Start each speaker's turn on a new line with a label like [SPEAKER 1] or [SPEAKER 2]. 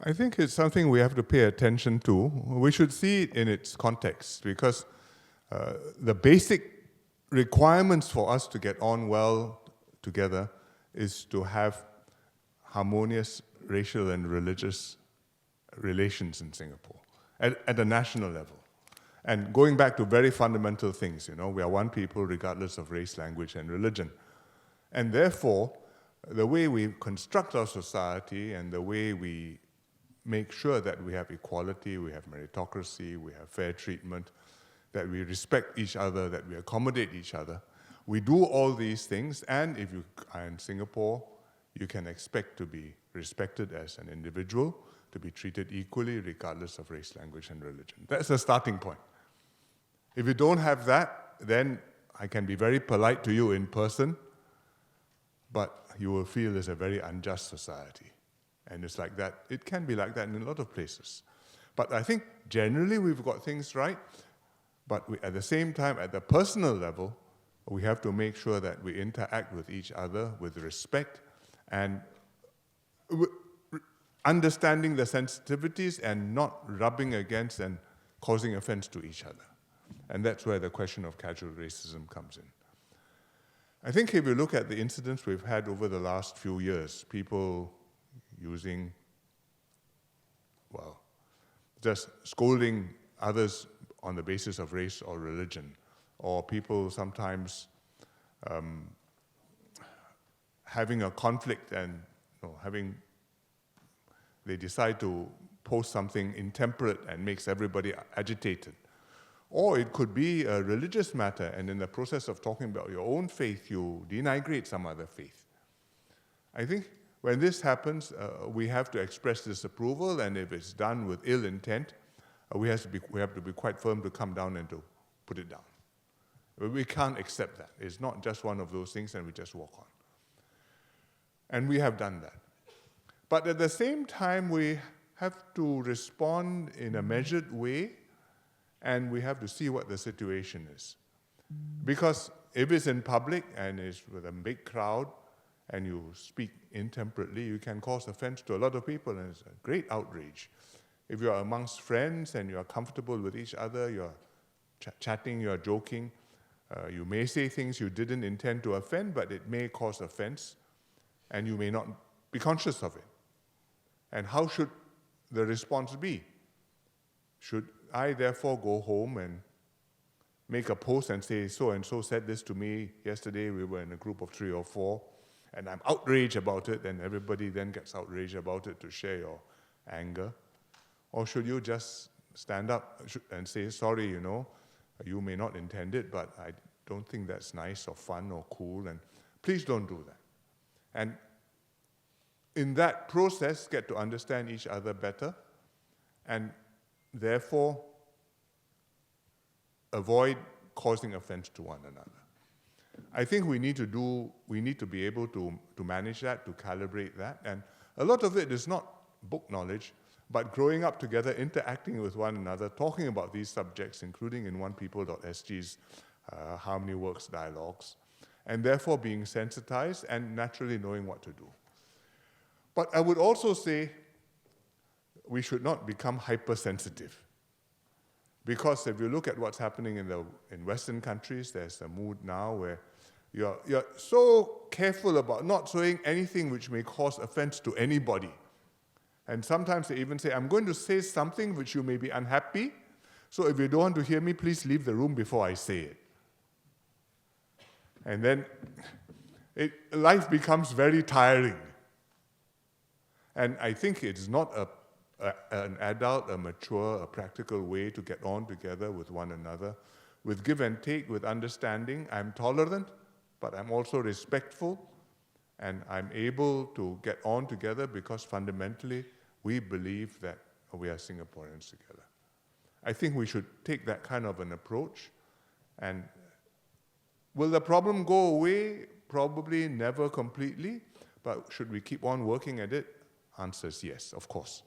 [SPEAKER 1] I think it's something we have to pay attention to. We should see it in its context, because the basic requirements for us to get on well together is to have harmonious racial and religious relations in Singapore at a national level. And going back to very fundamental things, we are one people regardless of race, language, and religion. And therefore, the way we construct our society and the way we make sure that we have equality, we have meritocracy, we have fair treatment, that we respect each other, that we accommodate each other. We do all these things, and if you are in Singapore, you can expect to be respected as an individual, to be treated equally regardless of race, language, and religion. That's the starting point. If you don't have that, then I can be very polite to you in person, but you will feel it's a very unjust society. And it's like that. It can be like that in a lot of places. But I think generally we've got things right, but at the same time, at the personal level, we have to make sure that we interact with each other with respect and understanding the sensitivities and not rubbing against and causing offense to each other. And that's where the question of casual racism comes in. I think if you look at the incidents we've had over the last few years, people using, just scolding others on the basis of race or religion, or people sometimes having a conflict and they decide to post something intemperate and makes everybody agitated. Or it could be a religious matter, and in the process of talking about your own faith, you denigrate some other faith. I think when this happens, we have to express disapproval, and if it's done with ill intent, we have to be quite firm to come down and to put it down. We can't accept that. It's not just one of those things and we just walk on. And we have done that. But at the same time, we have to respond in a measured way, and we have to see what the situation is. Because if it's in public and it's with a big crowd and you speak intemperately, you can cause offense to a lot of people, and it's a great outrage. If you're amongst friends and you're comfortable with each other, you're chatting, you're joking, you may say things you didn't intend to offend, but it may cause offense, and you may not be conscious of it. And how should the response be? Should I therefore go home and make a post and say, so-and-so said this to me yesterday, we were in a group of 3 or 4, and I'm outraged about it, and everybody then gets outraged about it to share your anger? Or should you just stand up and say, sorry, you may not intend it, but I don't think that's nice or fun or cool, and please don't do that. And in that process, get to understand each other better, and therefore avoid causing offense to one another. I think we need to be able to manage that, to calibrate that, and a lot of it is not book knowledge, but growing up together, interacting with one another, talking about these subjects, including in onepeople.sg's Harmony Works dialogues, and therefore being sensitized and naturally knowing what to do. But I would also say we should not become hypersensitive. Because if you look at what's happening in Western countries, there's a mood now where you're so careful about not saying anything which may cause offense to anybody. And sometimes they even say, I'm going to say something which you may be unhappy, so if you don't want to hear me, please leave the room before I say it. And then life becomes very tiring. And I think it's not an adult, a mature, a practical way to get on together with one another, with give and take, with understanding. I'm tolerant, but I'm also respectful, and I'm able to get on together because fundamentally we believe that we are Singaporeans together. I think we should take that kind of an approach. And will the problem go away? Probably never completely, but should we keep on working at it? Answer is yes, of course.